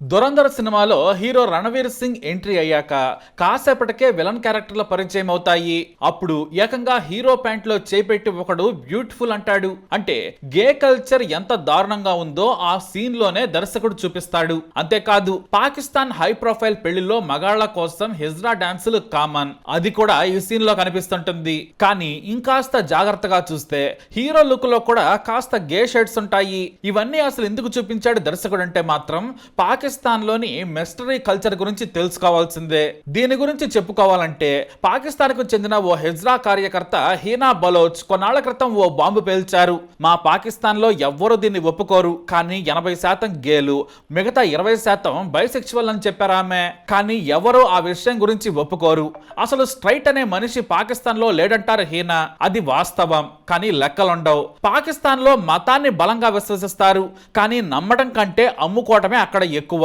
దురంధర్ సినిమాలో hero Ranveer Singh entry అయ్యాక కాసేపటికే villain క్యారెక్టర్ల పరిచయం అవుతాయి. అప్పుడు ఏకంగా హీరో ప్యాంట్ లో చేపెట్టి ఒకడు బ్యూటిఫుల్ అంటాడు. అంటే గే కల్చర్ ఎంత దారుణంగా ఉందో ఆ సీన్ లోనే దర్శకుడు చూపిస్తాడు. అంతేకాదు పాకిస్తాన్ హై ప్రొఫైల్ పెళ్లిలో మగాళ్ల కోసం హిజ్రా డాన్సులు కామన్, అది కూడా ఈ సీన్ లో కనిపిస్తుంటుంది. కానీ ఇంకాస్త జాగ్రత్తగా చూస్తే హీరో లుక్ లో కూడా కాస్త గే షేడ్స్ ఉంటాయి. ఇవన్నీ అసలు ఎందుకు చూపించాడు దర్శకుడు అంటే మాత్రం పాకిస్తాన్ లోని మిస్టరీ కల్చర్ గురించి తెలుసుకోవాల్సిందే. దీని గురించి చెప్పుకోవాలంటే పాకిస్తాన్ కు చెందిన ఓ హిజ్రా కార్యకర్త హీనా బలోచ్ కొన్నాళ్ల క్రితం ఓ బాంబు పేల్చారు. మా పాకిస్తాన్ లో ఎవ్వరూ దీన్ని ఒప్పుకోరు, కానీ 80% గేలు, మిగతా 20% బైసెక్షువల్ అని చెప్పారామె. కానీ ఎవరు ఆ విషయం గురించి ఒప్పుకోరు. అసలు స్ట్రైట్ అనే మనిషి పాకిస్తాన్ లో లేడంటారు హీనా. అది వాస్తవం, కానీ లెక్కలుండవు. పాకిస్తాన్ లో మతాన్ని బలంగా విశ్వసిస్తారు, కానీ నమ్మడం కంటే అమ్ముకోవటమే అక్కడ ఎక్కువ.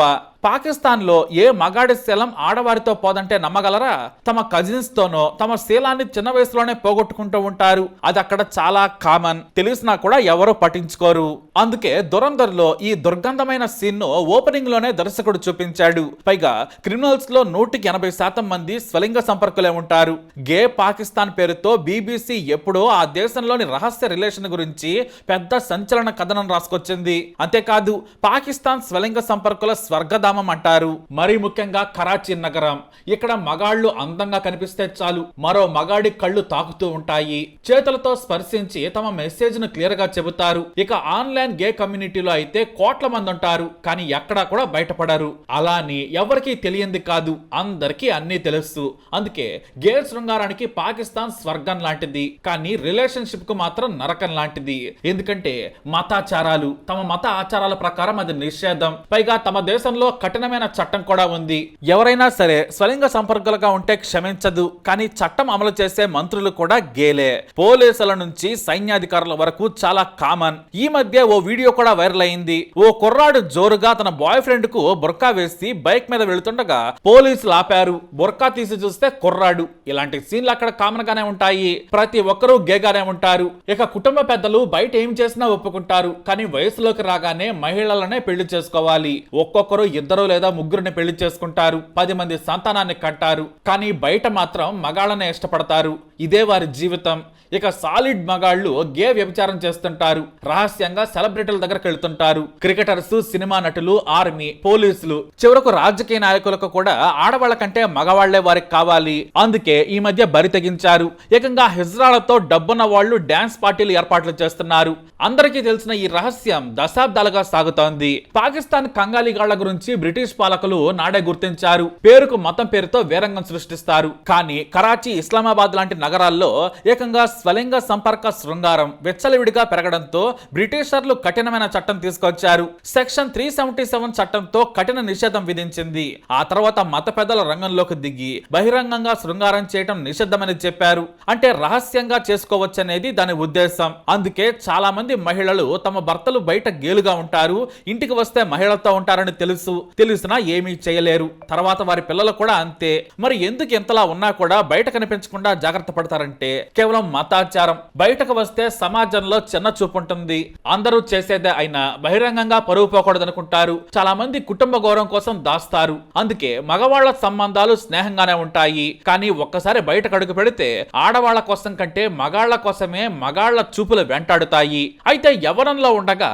పాకిస్తాన్ లో ఏ మగాడి శీలం ఆడవారితో పోదంటే నమ్మగలరా? తమ కజిన్స్ తోనో తమ శీలాన్ని చిన్న వయసులోనే పోగొట్టుకుంటూ ఉంటారు. అది అక్కడ చాలా కామన్. తెలిసినా కూడా ఎవరో పట్టించుకోరు. అందుకే దురంధర్ లో ఈ దుర్గంధమైన సీన్ ను ఓపెనింగ్ లోనే దర్శకుడు చూపించాడు. పైగా క్రిమినల్స్ లో 180% మంది స్వలింగ సంపర్కులే ఉంటారు. గే పాకిస్తాన్ పేరుతో బీబీసీ ఎప్పుడో ఆ దేశంలోని రహస్య రిలేషన్ గురించి పెద్ద సంచలన కథనం రాసుకొచ్చింది. అంతేకాదు పాకిస్తాన్ స్వలింగ సంపర్కుల స్వర్గధామం అంటారు. మరీ ముఖ్యంగా కరాచీ నగరం. ఇక్కడ మగాళ్లు అందంగా కనిపిస్తే చాలు మరో మగాడి కళ్ళు తాకుతూ ఉంటాయి. చేతులతో స్పర్శించి తమ మెసేజ్ ను క్లియర్ గా చెబుతారు. ఇక ఆన్లైన్ గే కమ్యూనిటీలో అయితే కోట్ల మంది ఉంటారు, కానీ ఎక్కడా కూడా బయటపడరు. అలాని ఎవరికీ తెలియంది కాదు, అందరికీ అన్నీ తెలుసు. అందుకే గే శృంగారానికి పాకిస్తాన్ స్వర్గం లాంటిది, కానీ రిలేషన్షిప్ కు మాత్రం నరకం లాంటిది. ఎందుకంటే మతాచారాలు, తమ మత ఆచారాల ప్రకారం అది నిషేధం. పైగా తమ దేశంలో కఠినమైన చట్టం కూడా ఉంది. ఎవరైనా సరే స్వలింగ సంపర్కులుగా ఉంటే క్షమించదు, కానీ చట్టం అమలు చేసే మంత్రులు కూడా గేలే. పోలీసుల నుంచి సైన్యాధికారుల వరకు చాలా కామన్. ఈ మధ్య ఓ వీడియో కూడా వైరల్ అయింది. ఓ కుర్రాడు జోరుగా తన బాయ్ ఫ్రెండ్ కు బుర్కా వేసి బైక్ మీద వెళుతుండగా పోలీసులు ఆపారు. బుర్కా తీసి చూస్తే కుర్రాడు. ఇలాంటి సీన్లు అక్కడ కామన్ గానే ఉంటాయి. ప్రతి ఒక్కరూ గేగానే ఉంటారు. ఇక కుటుంబ పెద్దలు బయట ఏం చేసినా ఒప్పుకుంటారు, కానీ వయసులోకి రాగానే మహిళలనే పెళ్లి చేసుకోవాలి. ఒక్కొక్కరు ఇద్దరు లేదా ముగ్గురిని పెళ్లి చేసుకుంటారు, 10 మంది సంతానాన్ని కంటారు. కానీ బయట మాత్రం మగాళ్ళనే ఇష్టపడతారు. ఇదే వారి జీవితం. ఇక సాలిడ్ మగాళ్ళు గే వ్యభిచారం చేస్తుంటారు. రహస్యంగా సెలబ్రిటీల దగ్గరకు వెళ్తుంటారు. క్రికెటర్స్, సినిమా నటులు, ఆర్మీ, పోలీసులు, చివరకు రాజకీయ నాయకులకు కూడా ఆడవాళ్ల కంటే మగవాళ్లే వారికి కావాలి. అందుకే ఈ మధ్య బరి తెగించారు. ఏకంగా హిజ్రాలతో డబ్బున్న వాళ్ళు డాన్స్ పార్టీలు ఏర్పాట్లు చేస్తున్నారు. అందరికీ తెలిసిన ఈ రహస్యం దశాబ్దాలుగా సాగుతోంది. పాకిస్తాన్ కంగాలీగాళ్ల గురించి బ్రిటిష్ పాలకులు నాడే గుర్తించారు. పేరుకు మతం పేరుతో వేరంగం సృష్టిస్తారు. కానీ కరాచీ, ఇస్లామాబాద్ లాంటి నగరాల్లో ఏకంగా స్వలింగ సంపర్క శృంగారం విచ్చలవిడిగా పెరగడంతో బ్రిటిషర్లు కఠినమైన చట్టం తీసుకొచ్చారు. సెక్షన్ 377 చట్టంతో కఠిన నిషేధం విధించింది. ఆ తర్వాత మత పెద్దల రంగంలోకి దిగి బహిరంగంగా శృంగారం చేయడం నిషిద్ధమని చెప్పారు. అంటే రహస్యంగా చేసుకోవచ్చనేది దాని ఉద్దేశం. అందుకే చాలా మంది మహిళలు తమ భర్తలు బయట గేలుగా ఉంటారు, ఇంటికి వస్తే మహిళలతో ఉంటారని తెలిసినా ఏమీ చేయలేరు. తర్వాత వారి పిల్లలు కూడా అంతే. మరి ఎందుకు ఎంతలా ఉన్నా కూడా బయట కనిపించకుండా జాగ్రత్త పడతారంటే కేవలం మతాచారం. బయటకు వస్తే సమాజంలో చిన్న చూపు ఉంటుంది. అందరూ చేసేదే అయినా బహిరంగంగా పరువు పోకూడదనుకుంటారు. చాలా మంది కుటుంబ గౌరవం కోసం దాస్తారు. అందుకే మగవాళ్ల సంబంధాలు స్నేహంగానే ఉంటాయి, కానీ ఒక్కసారి బయటకు అడుగు పెడితే ఆడవాళ్ల కోసం కంటే మగాళ్ల కోసమే మగాళ్ల చూపులు వెంటాడుతాయి. అయితే యవ్వనంలో ఉండగా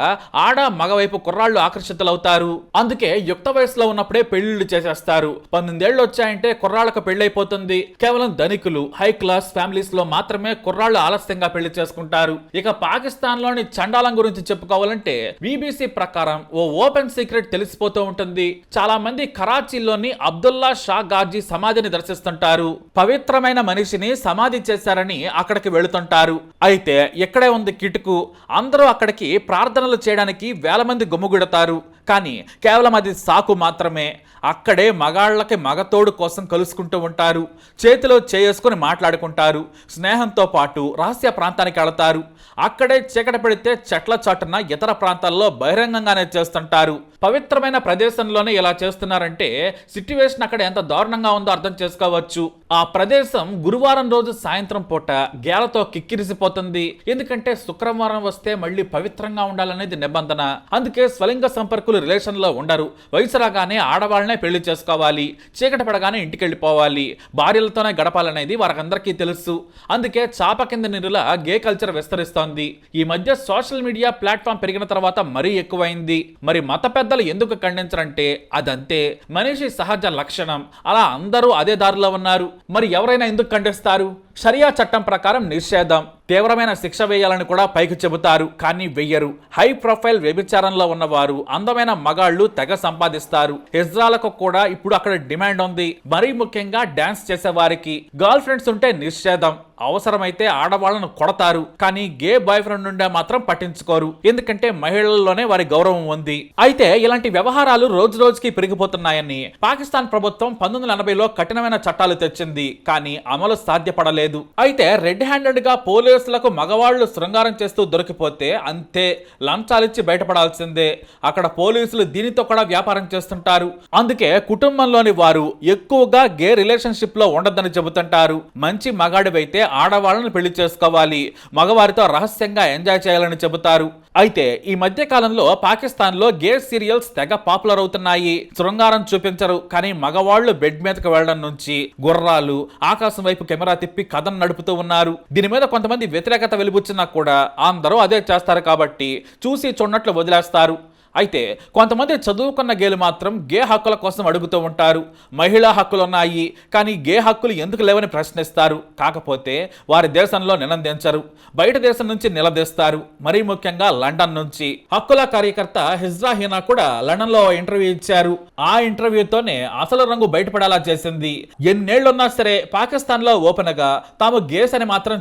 ఆడ మగ వైపు కుర్రాళ్లు ఆకర్షితులవుతారు. అందుకే యుక్త వయసులో ఉన్నప్పుడే పెళ్లిళ్లు చేసేస్తారు. 18 ఏళ్లు వచ్చాయంటే కుర్రాళ్లకు పెళ్లైపోతుంది. కేవలం ధనికులు, హై క్లాస్ ఫ్యామిలీస్ లో మాత్రమే కుర్రాళ్లు ఆలస్యంగా పెళ్లి చేసుకుంటారు. ఇక పాకిస్తాన్ లోని చండాలం గురించి చెప్పుకోవాలంటే బీబీసీ ప్రకారం ఓ ఓపెన్ సీక్రెట్ తెలిసిపోతూ ఉంటుంది. చాలా మంది కరాచీలోని అబ్దుల్లా షా గాజీ సమాధిని దర్శిస్తుంటారు. పవిత్రమైన మనిషిని సమాధి చేశారని అక్కడికి వెళుతుంటారు. అయితే ఇక్కడే ఉంది కిటుకు. అందరూ అక్కడికి ప్రార్థనలు చేయడానికి వేల మంది గుమ్ముగుడతారు. కానీ కేవలం అది సాకు మాత్రమే. అక్కడే మగాళ్ళకి మగతోడు కోసం కలుసుకుంటూ ఉంటారు. చేతిలో చేసుకుని మాట్లాడుకుంటారు. స్నేహంతో పాటు రహస్య ప్రాంతానికి వెళతారు. అక్కడే చీకటి పడితే చెట్ల చాటున ఇతర ప్రాంతాల్లో బహిరంగంగానే చేస్తుంటారు. పవిత్రమైన ప్రదేశంలోనే ఇలా చేస్తున్నారంటే సిట్యువేషన్ అక్కడ ఎంత దారుణంగా ఉందో అర్థం చేసుకోవచ్చు. ఆ ప్రదేశం గురువారం రోజు సాయంత్రం పూట గేలతో కిక్కిరిసిపోతుంది. ఎందుకంటే శుక్రవారం వస్తే మళ్ళీ పవిత్రంగా ఉండాలనేది నిబంధన. అందుకే స్వలింగ సంపర్కులు రిలేషన్లో ఉండరు. వయసు రాగానే ఆడవాళ్ళనే పెళ్లి చేసుకోవాలి, చీకటి పడగానే ఇంటికి వెళ్ళిపోవాలి, భార్యలతోనే గడపాలనేది వారందరికీ తెలుసు. అందుకే చాప కింద నీరులా గే కల్చర్ విస్తరిస్తోంది. ఈ మధ్య సోషల్ మీడియా ప్లాట్ఫామ్ పెరిగిన తర్వాత మరీ ఎక్కువైంది. మరి మత పెద్దలు ఎందుకు ఖండించరంటే అదంతే, మనిషి సహజ లక్షణం. అలా అందరూ అదే దారిలో ఉన్నారు. మరి ఎవరైనా ఎందుకు ఖండిస్తారు? షరియా చట్టం ప్రకారం నిషేధం, తీవ్రమైన శిక్ష వేయాలని కూడా పైకి చెబుతారు, కానీ వెయ్యరు. హై ప్రొఫైల్ వ్యభిచారంలో ఉన్నవారు, అందమైన మగాళ్లు తెగ సంపాదిస్తారు. హిజ్రాలకు కూడా ఇప్పుడు అక్కడ డిమాండ్ ఉంది. మరీ ముఖ్యంగా డాన్స్ చేసే వారికి గర్ల్ ఫ్రెండ్స్ ఉంటే నిషేధం. అవసరమైతే ఆడవాళ్లను కొడతారు, కానీ గే బాయ్ ఫ్రెండ్ నుండే మాత్రం పట్టించుకోరు. ఎందుకంటే మహిళల్లోనే వారి గౌరవం ఉంది. అయితే ఇలాంటి వ్యవహారాలు రోజు రోజుకి పెరిగిపోతున్నాయని పాకిస్తాన్ ప్రభుత్వం 1980లో కఠినమైన చట్టాలు తెచ్చింది, కానీ అమలు సాధ్యపడలేదు. అయితే రెడ్ హ్యాండెడ్ గా పోలీసులకు మగవాళ్లు శృంగారం చేస్తూ దొరికిపోతే అంతే, లంచాలిచ్చి బయటపడాల్సిందే. అక్కడ పోలీసులు దీనితో కూడా వ్యాపారం చేస్తుంటారు. అందుకే కుటుంబంలోని వారు ఎక్కువగా గే రిలేషన్షిప్ లో ఉండదని చెబుతుంటారు. మంచి మగాడివైతే ఆడవాళ్ళను పెళ్లి చేసుకోవాలి, మగవారితో రహస్యంగా ఎంజాయ్ చేయాలని చెబుతారు. అయితే ఈ మధ్య కాలంలో పాకిస్తాన్ లో గే సీరియల్స్ తెగ పాపులర్ అవుతున్నాయి. శృంగారం చూపించరు, కానీ మగవాళ్లు బెడ్ మీదకి వెళ్లడం నుంచి గుర్రాలు, ఆకాశం వైపు కెమెరా తిప్పి కథను నడుపుతూ ఉన్నారు. దీని మీద కొంతమంది వ్యతిరేకత వెలిబుచ్చినా కూడా అందరూ అదే చేస్తారు కాబట్టి చూసి చూడనట్లు వదిలేస్తారు. అయితే కొంతమంది చదువుకున్న గేలు మాత్రం గే హక్కుల కోసం అడుగుతూ ఉంటారు. మహిళా హక్కులు ఉన్నాయి, కానీ గే హక్కులు ఎందుకు లేవని ప్రశ్నిస్తారు. కాకపోతే వారి దేశంలో నినందించరు, బయట దేశం నుంచి నిలదీస్తారు. మరీ ముఖ్యంగా లండన్ నుంచి. హక్కుల కార్యకర్త హిజ్రా హీనా కూడా లండన్ లో ఇంటర్వ్యూ ఇచ్చారు. ఆ ఇంటర్వ్యూతోనే అసలు రంగు బయటపడేలా చేసింది. ఎన్నేళ్లున్నా సరే పాకిస్తాన్ లో ఓపెన్ గా తాము గేస్ అని మాత్రం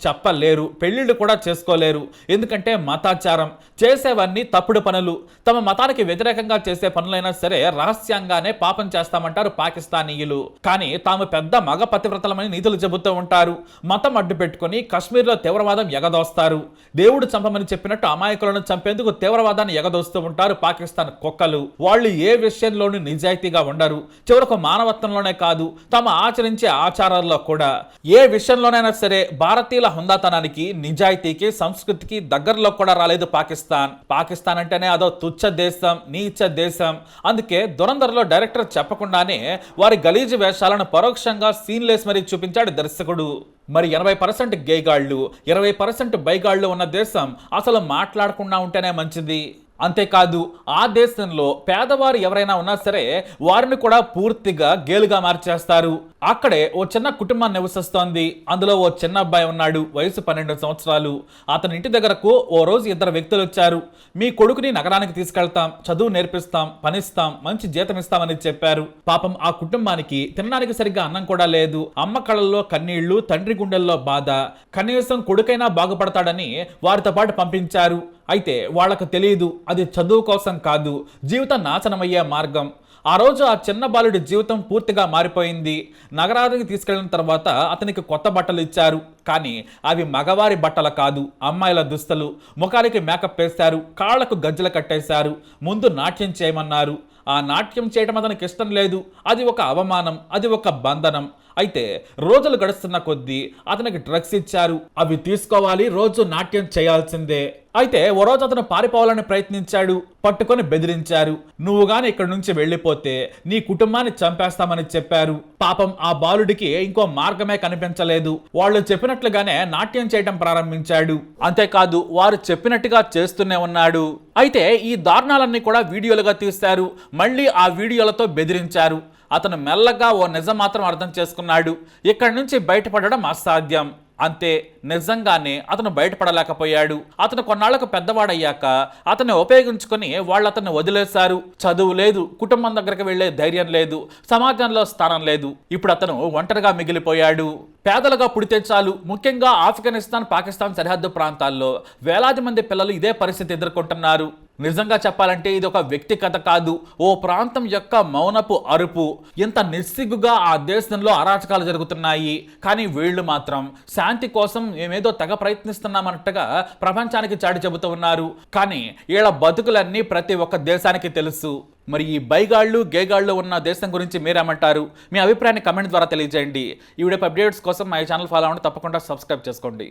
చెప్పలేరు, పెళ్లిళ్లు కూడా చేసుకోలేరు. ఎందుకంటే మతాచారం, చేసేవన్నీ తప్పుడు పనులు. తమ మతానికి వ్యతిరేకంగా చేసే పనులైనా సరే రహస్యంగానే పాపం చేస్తామంటారు పాకిస్తానీయులు. కానీ తాము పెద్ద మగ పతివ్రతలమని నీతులు చెబుతూ ఉంటారు. మతం అడ్డు పెట్టుకుని కశ్మీర్లో తీవ్రవాదం ఎగదోస్తారు. దేవుడు చంపమని చెప్పినట్టు అమాయకులను చంపేందుకు తీవ్రవాదాన్ని ఎగదోస్తూ ఉంటారు పాకిస్తాన్ కుక్కలు. వాళ్ళు ఏ విషయంలోనూ నిజాయితీగా ఉండరు. చివరకు మానవత్వంలోనే కాదు, తమ ఆచరించే ఆచారాల్లో కూడా. ఏ విషయంలోనైనా సరే భారతీయుల హుందాతనానికి, నిజాయితీకి, సంస్కృతికి దగ్గరలో కూడా రాలేదు పాకిస్తాన్ అంటేనే అదో తుచ్చ దేశం, నీచ దేశం. అందుకే దురంధర్లో డైరెక్టర్ చెప్పకుండానే వారి గలీజు వేషాలను పరోక్షంగా సీన్లెస్ మరీ చూపించాడు దర్శకుడు. మరి 80% గేగాళ్లు, 20% బైగాళ్లు ఉన్న దేశం అసలు మాట్లాడకుండా ఉంటేనే మంచిది. అంతేకాదు ఆ దేశంలో పేదవారు ఎవరైనా ఉన్నా సరే వారిని కూడా పూర్తిగా గేలుగా మార్చేస్తారు. అక్కడే ఓ చిన్న కుటుంబం నివసిస్తోంది. అందులో ఓ చిన్న అబ్బాయి ఉన్నాడు, వయసు 12 సంవత్సరాలు. అతని ఇంటి దగ్గరకు ఓ రోజు 2 వ్యక్తులు వచ్చారు. మీ కొడుకుని నగరానికి తీసుకెళ్తాం, చదువు నేర్పిస్తాం, పనిస్తాం, మంచి జీతం ఇస్తామని చెప్పారు. పాపం ఆ కుటుంబానికి తినడానికి సరిగ్గా అన్నం కూడా లేదు. అమ్మ కళ్ళల్లో కన్నీళ్లు, తండ్రి గుండెల్లో బాధ. కనీసం కొడుకైనా బాగుపడతాడని వారితో పాటు పంపించారు. అయితే వాళ్లకు తెలియదు అది చదువు కోసం కాదు, జీవితం నాశనమయ్యే మార్గం. ఆ రోజు ఆ చిన్న బాలుడి జీవితం పూర్తిగా మారిపోయింది. నగరానికి తీసుకెళ్లిన తర్వాత అతనికి కొత్త బట్టలు ఇచ్చారు, కానీ అవి మగవారి బట్టలు కాదు, అమ్మాయిల దుస్తులు. ముఖానికి మేకప్ వేశారు, కాళ్లకు గజ్జలు కట్టేశారు. ముందు నాట్యం చేయమన్నారు. ఆ నాట్యం చేయడం అతనికి ఇష్టం లేదు. అది ఒక అవమానం, అది ఒక బంధనం. అయితే రోజులు గడుస్తున్న కొద్దీ అతనికి డ్రగ్స్ ఇచ్చారు. అవి తీసుకోవాలి, రోజు నాట్యం చేయాల్సిందే. అయితే ఓ రోజు అతను పారిపోవాలని ప్రయత్నించాడు. పట్టుకొని బెదిరించారు. నువ్వు గాని ఇక్కడి నుంచి వెళ్ళిపోతే నీ కుటుంబాన్ని చంపేస్తామని చెప్పారు. పాపం ఆ బాలుడికి ఇంకో మార్గమే కనిపించలేదు. వాళ్ళు చెప్పినట్లుగానే నాట్యం చేయడం ప్రారంభించాడు. అంతేకాదు వారు చెప్పినట్టుగా చేస్తూనే ఉన్నాడు. అయితే ఈ దారుణాలన్నీ కూడా వీడియోలుగా తీశారు. మళ్ళీ ఆ వీడియోలతో బెదిరించారు. అతను మెల్లగా ఓ నిజం మాత్రం అర్థం చేసుకున్నాడు. ఇక్కడి నుంచి బయటపడడం అసాధ్యం. అంతే, నిజంగానే అతను బయటపడలేకపోయాడు. అతను కొన్నాళ్లకు పెద్దవాడయ్యాక అతన్ని ఉపయోగించుకొని వాళ్ళు అతన్ని వదిలేశారు. చదువు లేదు, కుటుంబం దగ్గరికి వెళ్లే ధైర్యం లేదు, సమాజంలో స్థానం లేదు. ఇప్పుడు అతను ఒంటరిగా మిగిలిపోయాడు. పేదలుగా పుడితే చాలు. ముఖ్యంగా ఆఫ్ఘనిస్తాన్, పాకిస్తాన్ సరిహద్దు ప్రాంతాల్లో వేలాది మంది పిల్లలు ఇదే పరిస్థితి ఎదుర్కొంటున్నారు. నిజంగా చెప్పాలంటే ఇది ఒక వ్యక్తి కథ కాదు, ఓ ప్రాంతం యొక్క మౌనపు అరుపు. ఇంత నిస్సిగ్గుగా ఆ దేశంలో అరాచకాలు జరుగుతున్నాయి. కానీ వీళ్ళు మాత్రం శాంతి కోసం మేమేదో తెగ ప్రయత్నిస్తున్నామన్నట్టుగా ప్రపంచానికి చాటి చెబుతూ ఉన్నారు. కానీ వీళ్ళ బతుకులన్నీ ప్రతి ఒక్క దేశానికి తెలుసు. మరి ఈ బైగాళ్ళు, గేగాళ్ళు ఉన్న దేశం గురించి మీరేమంటారు? మీ అభిప్రాయాన్ని కమెంట్ ద్వారా తెలియజేయండి. ఈ వీడియో అప్డేట్స్ కోసం మా ఛానల్ ఫాలో అవ్వండి, తప్పకుండా సబ్స్క్రైబ్ చేసుకోండి.